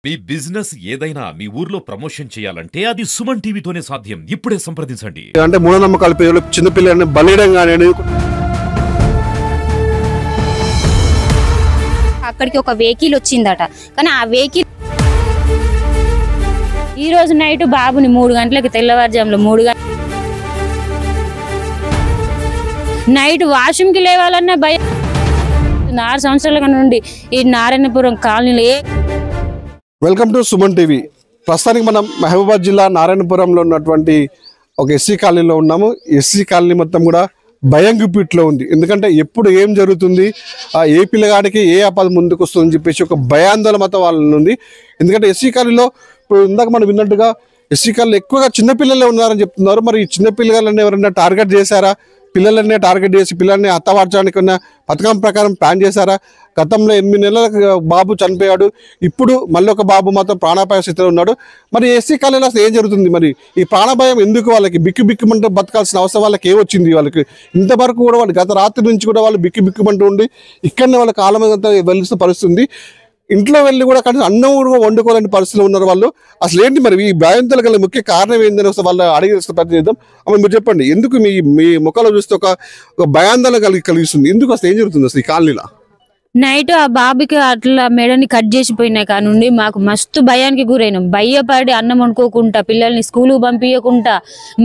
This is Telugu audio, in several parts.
మీ బిజినెస్ ఏదైనా మీ ఊర్లో ప్రమోషన్ చేయాలంటే అది సుమన్ టీవీతోనే సాధ్యం. ఇప్పుడే సంప్రదించండి. అంటే మూఢనమ్మకాల పేర్లు చిన్నపిల్లల్ని బలియడం కానీ అక్కడికి ఒక వెహికల్ వచ్చిందట. కానీ ఆ వెహికల్ ఈ రోజు నైట్ బాబుని 3 గంటలకి తెల్లవారుజాములో 3 గంటల నైట్ వాష్రూమ్కి లేవాలన్న భయం. 6 సంవత్సరాల నుండి ఈ నారాయణపురం కాలనీలో. Welcome to Suman TV. ప్రస్తుతానికి మనం మహబూబాబాద్ జిల్లా నారాయణపురంలో ఉన్నటువంటి ఒక ఎస్సీ కాలనీలో ఉన్నాము. ఎస్సీ కాలనీ మొత్తం కూడా భయం గుప్పిట్లో ఉంది. ఎందుకంటే ఎప్పుడు ఏం జరుగుతుంది, ఏ పిల్లగాడికి ఏ ఆపద ముందుకు వస్తుందని చెప్పేసి ఒక భయాందోళన మొత్తం వాళ్ళ ఉంది. ఎందుకంటే ఎస్సీ కాలనీలో ఇప్పుడు ఇందాక మనం విన్నట్టుగా ఎస్సీ కాలనీలో ఎక్కువగా చిన్నపిల్లలే ఉన్నారని చెప్తున్నారు. మరి ఈ చిన్నపిల్లలని ఎవరైనా టార్గెట్ చేశారా? పిల్లలనే టార్గెట్ చేసి పిల్లల్ని హతమార్చడానికి ఉన్న పథకం ప్రకారం ప్లాన్ చేశారా? గతంలో 8 నెలలకు బాబు చనిపోయాడు. ఇప్పుడు మళ్ళీ ఒక బాబు మాత్రం ప్రాణాపాయ స్థితిలో ఉన్నాడు. మరి ఎస్సీ కాలనీలో అసలు ఏం జరుగుతుంది? మరి ఈ ప్రాణభయం ఎందుకు? వాళ్ళకి బిక్కుమంటూ బతకాల్సిన అవసరం వాళ్ళకి ఏమొచ్చింది? వాళ్ళకి ఇంతవరకు కూడా వాళ్ళు గత రాత్రి నుంచి కూడా వాళ్ళు బిక్కుమంటూ ఉండి ఇక్కడనే వాళ్ళ కాలం అంతా వెళ్తున్న పరిస్థితి. ఇంట్లో వెళ్ళి కూడా కనీసం అన్నం కూడా వండుకోలేని పరిస్థితులు ఉన్నారు వాళ్ళు. అసలు ఏంటి మరి ఈ భయంతో గల ముఖ్య కారణం ఏందని వస్తే వాళ్ళు అడిగి ప్రయత్నం చేద్దాం. అమ్మ మీరు చెప్పండి, ఎందుకు మీ ముఖంలో చూస్తే ఒక భయాందోళన కలిగిస్తుంది? ఎందుకు అసలు ఏం జరుగుతుంది అసలు ఈ కాలనీలో? నైట్ ఆ బాబుకి అట్లా మెడని కట్ చేసిపోయినా కానుండి మాకు మస్తు భయానికి గురైనాం. భయపడి అన్నం వండుకోకుండా పిల్లల్ని స్కూల్కి పంపించకుండా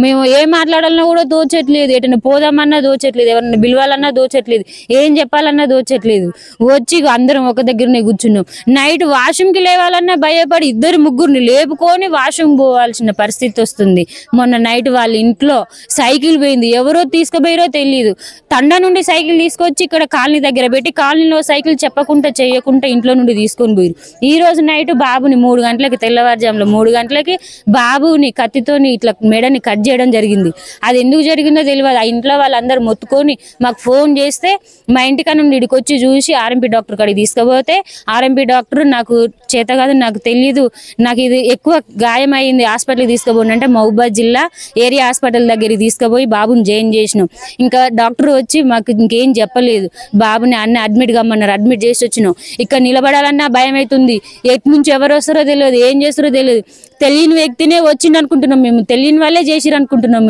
మేము ఏం మాట్లాడాలన్నా కూడా దోచట్లేదు. ఎటన్నా పోదామన్నా దోచట్లేదు, ఎవరన్నా పిలవాలన్నా దోచట్లేదు, ఏం చెప్పాలన్నా దోచట్లేదు. వచ్చి అందరం ఒక దగ్గరనే కూర్చున్నాం. నైట్ వాష్రూమ్కి లేవాలన్నా భయపడి 2-3 లేపుకొని వాష్రూమ్ పోవాల్సిన పరిస్థితి వస్తుంది. మొన్న నైట్ వాళ్ళ ఇంట్లో సైకిల్ పోయింది, ఎవరో తీసుకుపోయారో తెలియదు. తండా నుండి సైకిల్ తీసుకొచ్చి ఇక్కడ కాలనీ దగ్గర పెట్టి కాలనీలో సైకిల్ చెప్పకుండా చేయకుండా ఇంట్లో నుండి తీసుకొని పోయారు. ఈ రోజు నైట్ బాబుని 3 గంటలకి తెల్లవారుజాములో 3 గంటలకి బాబుని కత్తితోని ఇట్లా మెడని కట్ చేయడం జరిగింది. అది ఎందుకు జరిగిందో తెలియదు. ఆ ఇంట్లో వాళ్ళందరూ మొత్తుకొని మాకు ఫోన్ చేస్తే మా ఇంటికా నుండి ఇక్కడికి వచ్చి చూసి ఆర్ఎంపీ డాక్టర్ కాడికి తీసుకుపోతే ఆర్ఎంపీ డాక్టర్ నాకు చేత కాదు, నాకు తెలియదు, నాకు ఇది ఎక్కువ గాయం అయింది, హాస్పిటల్కి తీసుకుపోండి అంటే మహబూబాబాద్ జిల్లా ఏరియా హాస్పిటల్ దగ్గరికి తీసుకుపోయి బాబుని జాయిన్ చేసినాం. ఇంకా డాక్టర్ వచ్చి మాకు ఇంకేం చెప్పలేదు. బాబుని అడ్మిట్ కమ్మన్నారు, అడ్మిట్ చేసి వచ్చినాం. ఇక్కడ నిలబడాలన్నా భయం అవుతుంది. ఎటు నుంచి ఎవరు వస్తారో తెలియదు, ఏం చేస్తారో తెలియదు. తెలియని వ్యక్తినే వచ్చింది అనుకుంటున్నాం మేము, తెలియని వాళ్ళే చేసిరు అనుకుంటున్నాం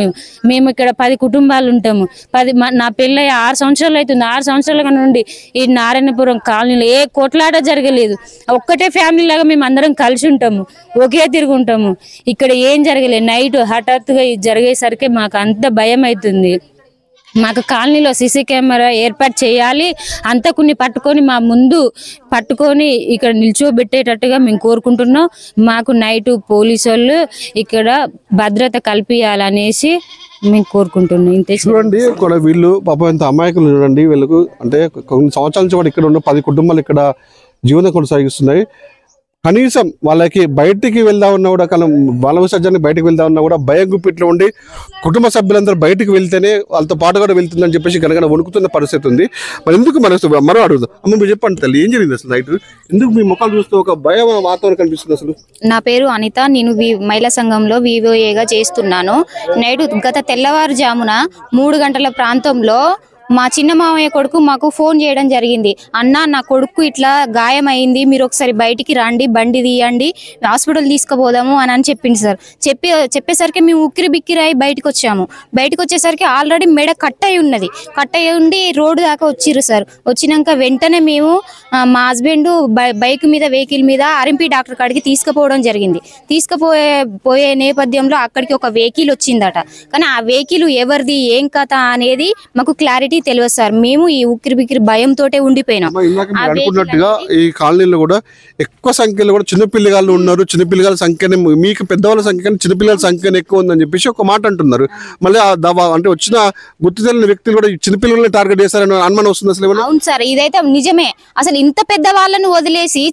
మేము ఇక్కడ 10 కుటుంబాలు ఉంటాము. నా పెళ్ళి 6 సంవత్సరాలు అవుతుంది. 6 సంవత్సరాల నుండి ఈ నారాయణపురం కాలనీలో ఏ కొట్లాట జరగలేదు. ఒక్కటే ఫ్యామిలీ లాగా మేము అందరం కలిసి ఉంటాము, ఒకే తిరుగుంటాము. ఇక్కడ ఏం జరగలేదు. నైట్ హఠాత్తుగా జరిగేసరికి మాకు అంత భయం అవుతుంది. మాకు కాలనీలో సీసీ కెమెరా ఏర్పాటు చేయాలి, అంతకుని పట్టుకొని మా ముందు పట్టుకొని ఇక్కడ నిల్చోబెట్టేటట్టుగా మేము కోరుకుంటున్నాం. మాకు నైట్ పోలీసు వాళ్ళు ఇక్కడ భద్రత కల్పించాలనేసి మేము కోరుకుంటున్నాం. ఇంతే. చూడండి ఇక్కడ వీళ్ళు పాపం ఎంత అమాయకులు చూడండి. వీళ్ళకు అంటే కొన్ని సంవత్సరాల నుంచి ఇక్కడ ఉన్న 10 కుటుంబాలు ఇక్కడ జీవనం కొనసాగిస్తున్నాయి. కనీసం వాళ్ళకి బయటికి వెళ్దామన్నా కూడా బాల విసర్జనకి బయటకు వెళ్దామన్నా కూడా భయం గుప్పిట్లో ఉండి కుటుంబ సభ్యులందరూ బయటకు వెళ్తేనే వాళ్ళతో పాటు కూడా వెళ్తుందని చెప్పేసి గనగన వణుకుతున్న పరిస్థితి ఉంది. మరి ఎందుకు మరో అడుగుదాం. అమ్మ మీరు చెప్పండి తల్లి, ఏం జరిగింది అసలు నైట్? ఎందుకు మీ ముఖాలు చూస్తూ ఒక భయం వాతావరణం కనిపిస్తుంది అసలు? నా పేరు అనిత, నేను మహిళా సంఘంలో వివోఏగా చేస్తున్నాను. నైట్ గత తెల్లవారుజామున 3 గంటల ప్రాంతంలో మా చిన్న మామయ్య కొడుకు మాకు ఫోన్ చేయడం జరిగింది. అన్న, నా కొడుకు ఇట్లా గాయమైంది, మీరు ఒకసారి బయటికి రండి, బండి తీయండి, హాస్పిటల్ తీసుకుపోదాము అని చెప్పింది సార్. చెప్పేసరికి మేము ఉక్కిరి బిక్కిరి అయి బయటకు వచ్చాము. బయటకు వచ్చేసరికి ఆల్రెడీ మెడ కట్ అయి ఉన్నది. కట్ అయి ఉండి రోడ్డు దాకా వచ్చిర్రు సార్. వచ్చినాక వెంటనే మేము మా హస్బెండ్ బైక్ మీద వెహికల్ మీద ఆర్ఎంపీ డాక్టర్ కాడికి తీసుకుపోవడం జరిగింది. తీసుకుపోయే నేపథ్యంలో అక్కడికి ఒక వెహికల్ వచ్చిందట. కానీ ఆ వెహికల్ ఎవరిది, ఏం కథ అనేది మాకు క్లారిటీ తెలియదు సార్. మేము ఈ ఉక్కిరి బిక్కిరి భయంతో ఉండిపోయినాం. అనుకున్నట్టుగా ఈ కాలనీలో కూడా ఎక్కువ సంఖ్యలో కూడా చిన్నపిల్లగాళ్ళు ఉన్నారు. చిన్నపిల్లగాళ్ళ సంఖ్యనే మీకు పెద్దవాళ్ళ సంఖ్య కానీ చిన్నపిల్లల సంఖ్యనే ఎక్కువ ఉందని చెప్పేసి ఒక మాట అంటున్నారు. మళ్ళీ అంటే వచ్చిన గుర్తు తెలియని వ్యక్తులు కూడా చిన్నపిల్లల్ని టార్గెట్ చేశారని అనుమానం వస్తుంది అసలు? అవును సార్, ఇదైతే నిజమే. అసలు ఇంత పెద్ద వాళ్ళను వదిలేసి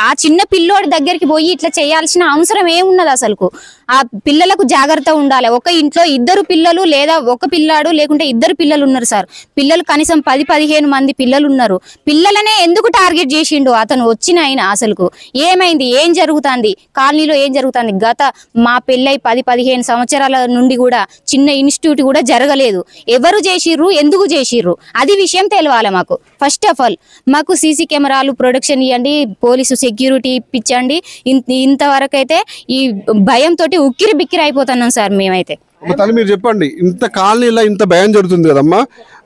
ఆ చిన్న పిల్లోడి దగ్గరికి పోయి ఇట్లా చేయాల్సిన అవసరం ఏమున్నది అసలు? ఆ పిల్లలకు జాగ్రత్త ఉండాలి. ఒక ఇంట్లో 2 పిల్లలు లేదా ఒక పిల్లాడు లేకుంటే 2 పిల్లలు ఉన్నారు సార్. పిల్లలు కనీసం 10-15 మంది పిల్లలు ఉన్నారు. పిల్లలనే ఎందుకు టార్గెట్ చేసిండు అతను వచ్చిన ఆయన? అసలుకు ఏమైంది, ఏం జరుగుతుంది కాలనీలో, ఏం జరుగుతుంది? గత మా పెళ్ళై 10-15 సంవత్సరాల నుండి కూడా చిన్న ఇన్స్టిట్యూట్ కూడా జరగలేదు. ఎవరు చేసిర్రు, ఎందుకు చేసిర్రు, అది విషయం తెలియాలి మాకు. ఫస్ట్ ఆఫ్ ఆల్ మాకు సీసీ కెమెరాలు ప్రొడక్షన్ ఇవ్వండి, పోలీసు సెక్యూరిటీ ఇప్పించండి. ఇంతవరకు అయితే ఈ భయంతో ఉక్కిరి బిక్కిరి అయిపోతున్నాం సార్ మేమైతే. తల్లి మీరు చెప్పండి, ఇంత కాలనీలో ఇంత భయం జరుగుతుంది కదమ్మా,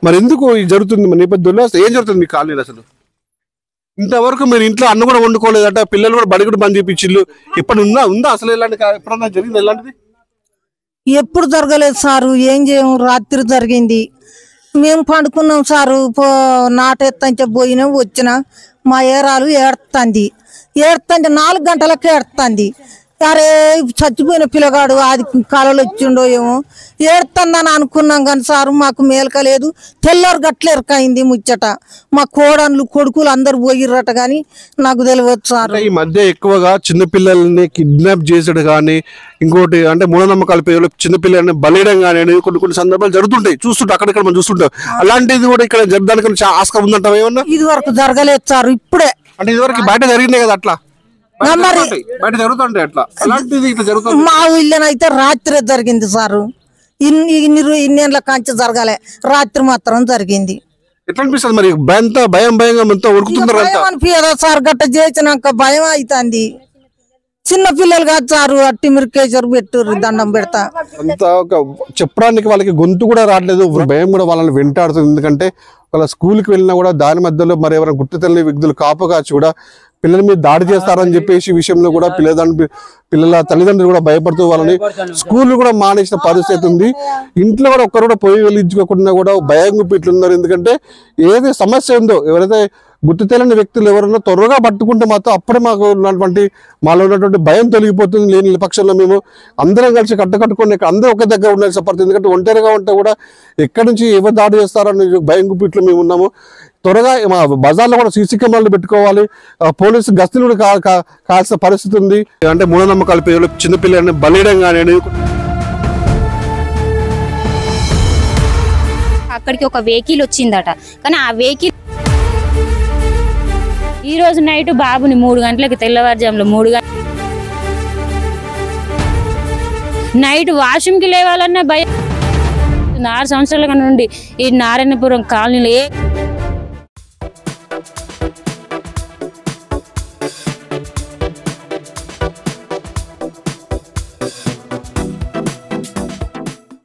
మరి ఎందుకు ఇది జరుగుతుంది? నేపథ్యంలో ఏం జరుగుతుంది మీ కాలనీలో? అసలు ఇంతవరకు మీరు ఇంట్లో అన్నం కూడా వండుకోలేదట, పిల్లలు కూడా బడి కూడా బంద్ చేయించిల్లు. ఇప్పుడు ఉందా అసలు ఇలాంటి ఎప్పుడన్నా జరిగింది ఇలాంటిది? ఎప్పుడు జరగలేదు సారు. ఏం చేయము, రాత్రి జరిగింది. మేము పండుకున్నాం సారు. నాటెత్తంటే పోయినాం, వచ్చినా మా ఏరాలు ఏడుతుంది 4 గంటలకు ఏడుతుంది. అరే చచ్చిపోయిన పిల్లగాడు అది కళలు వచ్చిండో ఏమో, ఏడుతుందని అనుకున్నాం కానీ సారు మాకు మేలకలేదు. తెల్లారు గట్ల ఎరకైంది ముచ్చట. మా కోడన్లు కొడుకులు అందరు పోయిర్రట కానీ నాకు తెలియదు సారు. ఈ మధ్య ఎక్కువగా చిన్నపిల్లల్ని కిడ్నాప్ చేసాడు కానీ, ఇంకోటి అంటే మూఢనమ్మకాల పేరులో చిన్నపిల్లల్ని బలియడం కానీ కొన్ని సందర్భాలు జరుగుతుంటాయి, చూస్తుంటాం అక్కడిక్కడ మనం చూస్తుంటాం. అలాంటిది కూడా ఇక్కడ జరగడానికి ఆస్కారం ఉందంట ఏమన్నా? ఇది వరకు జరగలేదు సారు. ఇప్పుడే అంటే ఇదివరకు బయట జరిగిందే కదా, అట్లా బయట జరుగుతుంటాయి అట్లా. అలాంటిది ఇట్లా జరుగుతుంది. మా ఊళ్ళోనైతే రాత్రే జరిగింది సారు. ఇన్నేళ్ళ కాంచి జరగాలే, రాత్రి మాత్రం జరిగింది. ఎట్లా అనిపిస్తుంది మరి? భయంగా మొత్తం ఉరుకుతున్నారు అనిపించదా సార్? గట్ట చేసినాక భయం అవుతుంది. చిన్న పిల్లలు కాదు సారు, అట్టి మిరికేశ్వరు పెట్టు దండం పెడతా. అంతా ఒక చెప్పడానికి వాళ్ళకి గొంతు కూడా రావట్లేదు, భయం కూడా వాళ్ళని వెంటాడుతుంది. ఎందుకంటే వాళ్ళ స్కూల్కి వెళ్ళినా కూడా దాని మధ్యలో మరి ఎవరైనా గుర్తు తెలియని వ్యక్తులు కాపు కాచి కూడా పిల్లల మీద దాడి చేస్తారని చెప్పేసి విషయంలో కూడా పిల్లల తల్లిదండ్రులు కూడా భయపడుతూ వాళ్ళని స్కూల్ కూడా మానేసిన పరిస్థితి ఉంది. ఇంట్లో కూడా ఒక్కరు కూడా పొయ్యి వెలిగించుకోకుండా కూడా భయం ఇట్లున్నారు. ఎందుకంటే ఏది సమస్య ఉందో, ఎవరైతే గుర్తు తెలియని వ్యక్తులు ఎవరైనా త్వరగా పట్టుకుంటే మాత్రం అప్పుడే మాలో ఉన్నటువంటి భయం తొలగిపోతుంది. లేని పక్షంలో మేము అందరం కలిసి కట్టుకొని అందరూ ఒక దగ్గర ఉండాల్సిన పరిస్థితి. ఎందుకంటే ఒంటరిగా ఉంటే కూడా ఎక్కడి నుంచి ఎవరు దాడి చేస్తారని భయం గుప్పిట్లో మేము ఉన్నాము. త్వరగా మా బజార్లో కూడా సీసీ కెమెరాలు పెట్టుకోవాలి, పోలీసు గస్తీలు కూడా కావాల్సిన పరిస్థితి ఉంది. అంటే మూఢనమ్మకాల పేరులో చిన్నపిల్లల్ని బలియడం కానీ. అక్కడికి ఒక వెహికల్ వచ్చిందట, కానీ ఆ వెహికల్ ఈ రోజు నైట్ బాబుని 3 గంటలకి, తెల్లవారుజాములో 3 గంటల నైట్ వాష్రూమ్కి లేవాలన్నా భయం. 6 సంవత్సరాల నుండి ఈ నారాయణపురం కాలనీలో